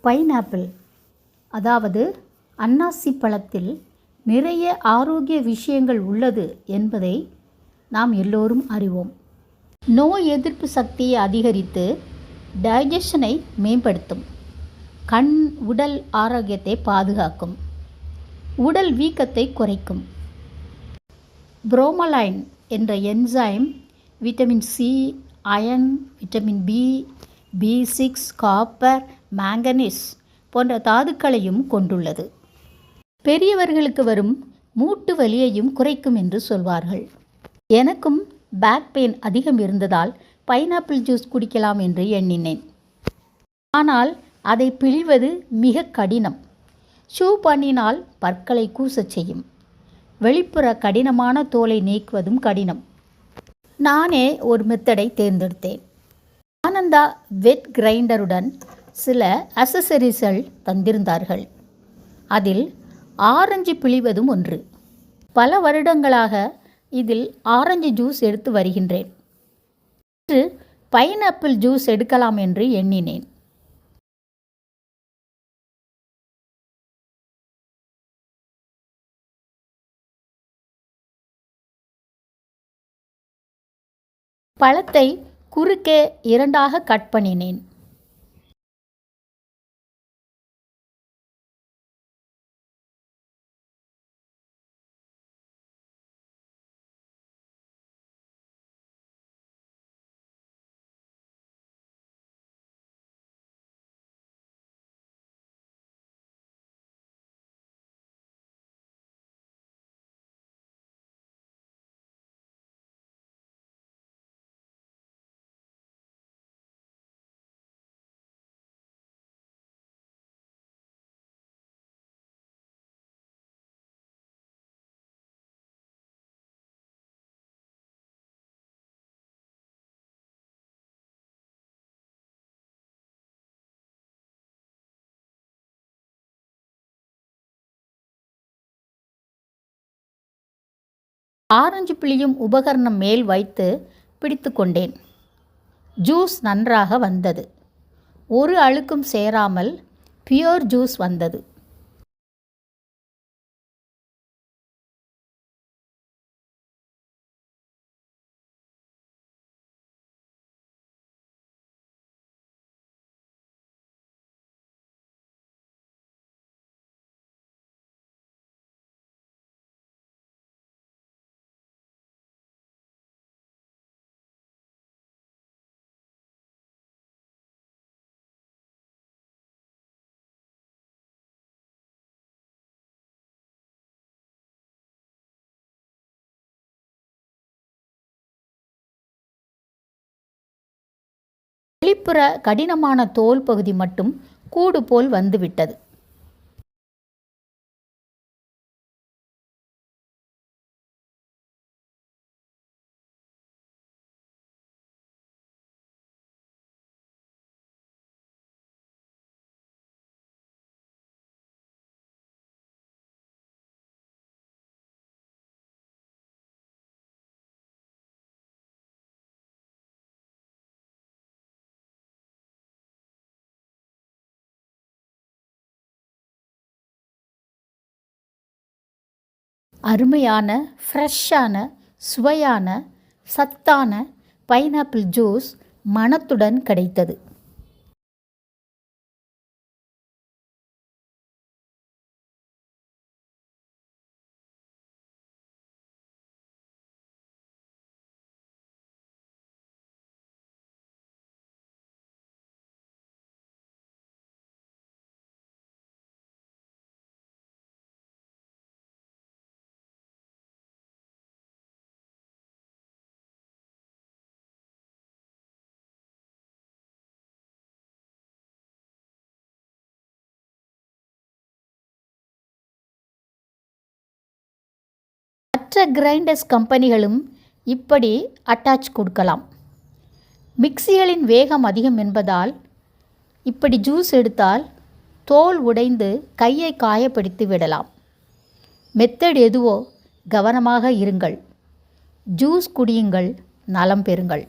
Pineapple அதாவது அன்னாசி பழத்தில் நிறைய ஆரோக்கிய விஷயங்கள் உள்ளது என்பதை நாம் எல்லோரும் அறிவோம். நோய் எதிர்ப்பு சக்தியை அதிகரித்து டைஜஷனை மேம்படுத்தும், கண் உடல் ஆரோக்கியத்தை பாதுகாக்கும், உடல் வீக்கத்தை குறைக்கும். புரோமலைன் என்ற enzyme vitamin C, iron, vitamin B, B6, copper, manganese போன்ற தாதுக்களையும் கொண்டுள்ளது. பெரியவர்களுக்கு வரும் மூட்டு வலியையும் குறைக்கும் என்று சொல்வார்கள். எனக்கும் பேக் பெயின் அதிகம் இருந்ததால் பைனாப்பிள் ஜூஸ் குடிக்கலாம் என்று எண்ணினேன். ஆனால் அதை பிழிவது மிக கடினம். ஷூ பண்ணினால் பற்களை கூசச் செய்யும். வெளிப்புற கடினமான தோலை நீக்குவதும் கடினம். நானே ஒரு மெத்தடை தேர்ந்தெடுத்தேன். ஆனந்தா வெட் கிரைண்டருடன் சில அசசரிஸ்கள் தந்திருந்தார்கள். அதில் ஆரஞ்சு பிழிவதும் ஒன்று. பல வருடங்களாக இதில் ஆரஞ்சு ஜூஸ் எடுத்து வருகின்றேன். இன்று பைனாப்பிள் ஜூஸ் எடுக்கலாம் என்று எண்ணினேன். பழத்தை குறுக்கே இரண்டாக கட் பண்ணினேன். ஆரஞ்சு பிழியும் உபகரணம் மேல் வைத்து பிடித்து கொண்டேன். ஜூஸ் நன்றாக வந்தது. ஒரு அழுக்கும் சேராமல் பியூர் ஜூஸ் வந்தது. வெளிப்புற கடினமான தோல் பகுதி மட்டும் கூடு போல் வந்துவிட்டது. அருமையான, ஃப்ரெஷ்ஷான, சுவையான, சத்தான பைனாப்பிள் ஜூஸ் மணத்துடன் கிடைத்தது. மற்ற கிரைண்டர்ஸ் கம்பெனிகளும் இப்படி அட்டாச் கொடுக்கலாம். மிக்சிகளின் வேகம் அதிகம் என்பதால் இப்படி ஜூஸ் எடுத்தால் தோல் உடைந்து கையை காயப்படுத்தி விடலாம். மெத்தட் எதுவோ கவனமாக இருங்கள். ஜூஸ் குடியுங்கள், நலம் பெறுங்கள்.